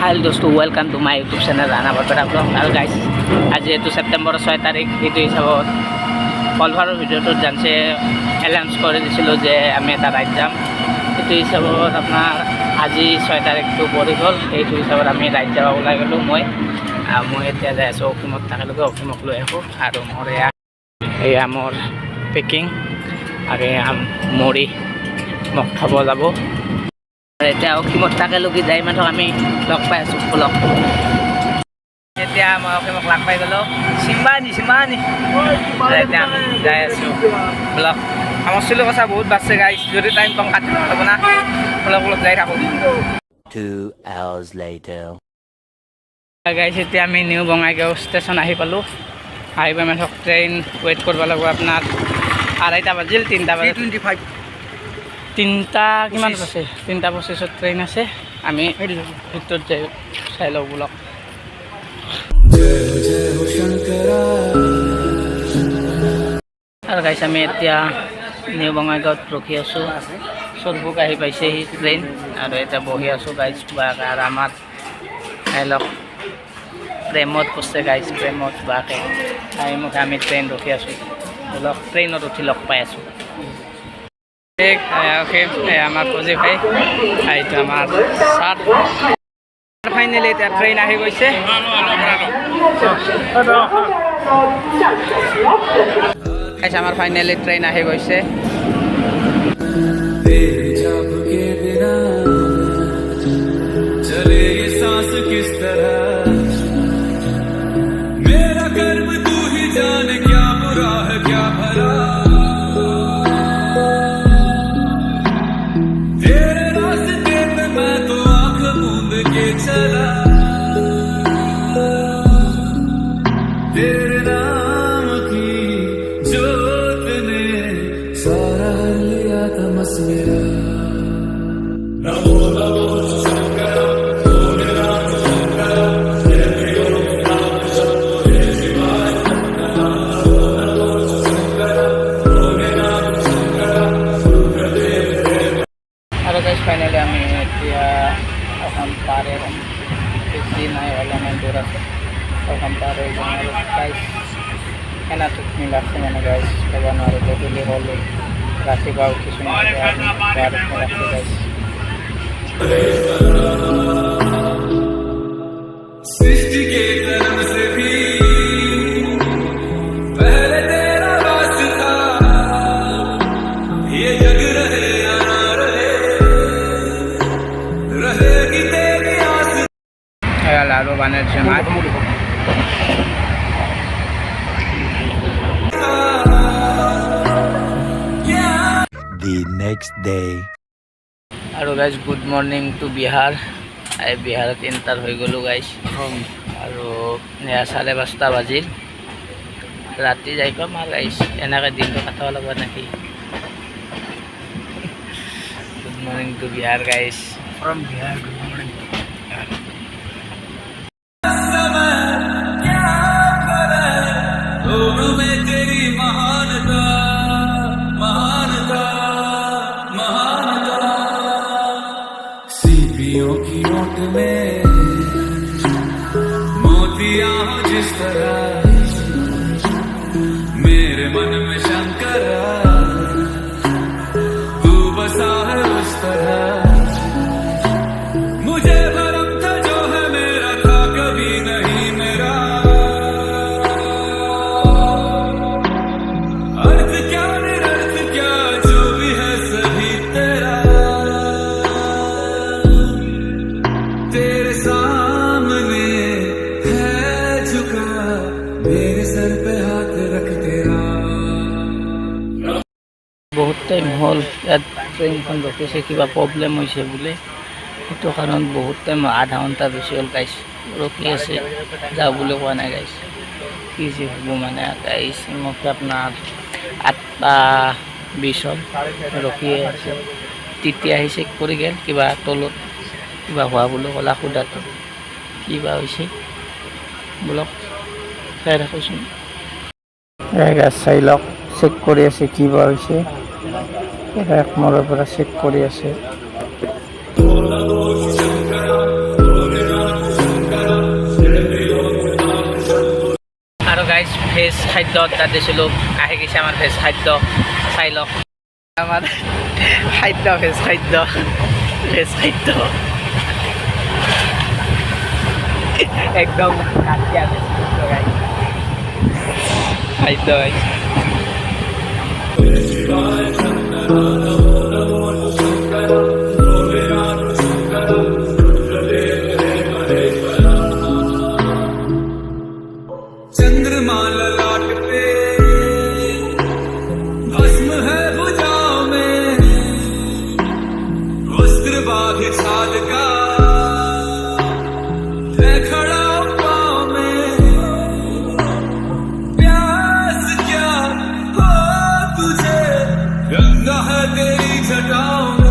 Hello दोस्तों, welcome to my YouTube channel Rana Barpeta blog. और guys आज जेहेतु सेप्टेम्बर 6 तारिख ये हिसाबत कलभाৰৰ ভিডিঅ'টোত জানছে এলাউন্স কৰি দিছিলোঁ যে আমি এটা ৰাইড যাম। সেইটো হিচাপত আপোনাৰ আজি 6 তাৰিখটো পৰি গ'ল। সেইটো হিচাপত আমি ৰাইড যাব ওলাই গ'লোঁ। মই এতিয়া যাই আছোঁ অসীমত থাকিলেও অসীমক লৈ আহোঁ। আৰু মোৰ এয়া মোৰ পেকিং আৰু এয়া মৰি মোক থ'ব যাব। এতিয়া অসীমত তাকেলৈকে যাই মাত্ৰ আমি লগ পাই আছোঁ ব্লগ। এতিয়া মই অসীমক লগ পাই গ'লোঁ। চিম্বানি এতিয়া আমি যাই আছোঁ ব্লগ। আমাৰ চিলো কথা বহুত বাঢ়ছে গাইছ, যদি টাইম কম কাটি ল'ব না ব্লগ যাই থাকোঁ। 2 hours later গাইছ এতিয়া আমি নিউ বঙাইগাঁও ষ্টেচন আহি পালোঁ। আহি পাই মাত্ৰ ট্ৰেইন ৱেইট কৰিব লাগিব আপোনাৰ 2:30 বাজিল। 3টা বাজি 25 3টা কিমান আছে 3টা 25ত ট্ৰেইন আছে। আমি ভিতৰত যাই চাই লওঁ ব্লগ। আৰু গাইছ আমি এতিয়া নিউ বঙাইগাঁৱত ৰখি আছোঁ। চৰবুক আহি পাইছেহি ট্ৰেইন আৰু এতিয়া বহি আছোঁ গাইছ। আৰু আমাৰ চাই লওক প্ৰেমত পঢ়ছে গাইছ, প্ৰেমত বাকে আহি মুখে আমি ট্ৰেইন ৰখি আছোঁ ব্লগ। ট্ৰেইনত উঠি লগ পাই আছোঁ। আমাৰ ফজি ভাই এইটো আমাৰ ছাৰ। ফাইনেলি এতিয়া ট্ৰেইন আহি গৈছে। আমাৰ ফাইনেলি ট্ৰেইন আহি গৈছে। ফাইনেলি আমি এতিয়া অসম পাৰে বেছি নাই অলপমান দূৰ আছে। অসম পাৰে গাইছ এনা টুকনি লাগছে মানে গাইছ ক'ব নোৱাৰোঁ। গধূলি হ'লোঁ ৰাতিপুৱা উঠিছোঁ লাগছে গাইছ। লাৰু বানাইছে মাছ। the next day আৰু গাইছ গুড মৰ্ণিং টু বিহাৰ। বিহাৰত এণ্টাৰ হৈ গ'লোঁ গাইছ। আৰু 5:30 বাজিল। ৰাতি যাই পাম আৰু গাইছ এনেকৈ দিনটো কাটাব লাগিব নেকি। Good morning to Bihar guys from Bihar. Good morning की ओट में मोतियां जिस तरह मेरे मन में शंकरा तू बसा है उस तरह। मुझे भरम था जो है मेरा था कभी नहीं मेरा। अर्थ क्या निरर्थ क्या जो भी है सभी तेरा। तेरे सामने है झुका मेरे सर पे हाथ रख तेरा। বহুত টাইম হ'ল ইয়াত ট্ৰেইনখন ৰখিছে, কিবা প্ৰব্লেম হৈছে বোলে। সেইটো কাৰণত বহুত টাইম আধা ঘণ্টা বেছি হ'ল গাইছ ৰখি আছে। যাওঁ বুলি কোৱা নাই গাইছ, কি যে হ'ব মানে গাইছ। মোক আপোনাৰ 8:20 হ'ল ৰখিয়ে আছে। তেতিয়া আহি চেক কৰি গ'ল কিবা তলত কিবা হোৱা বুলি ক'লা সোধাটো কিবা হৈছে ব্লগ চাই ৰাখোঁচোন। চাই লওক চেক কৰি আছে কিবা হৈছে। এক মূৰৰ পৰা চেক কৰি আছে। খাদ্য অৰ্ডাৰ দিছিলোঁ, আহি গৈছে আমাৰ ভেজ খাদ্য, চাই লওক আমাৰ খাদ্য, ভেজ খাদ্য একদম কাটিয়া খাদ্য আহিছে। चंद्रमा ललाट पे भस्म है भुजाओं में, वस्त्र बाघ साध का है खड़ा पाँव में। प्यास क्या हो तुझे, रंगा है तेरी जटाओं में।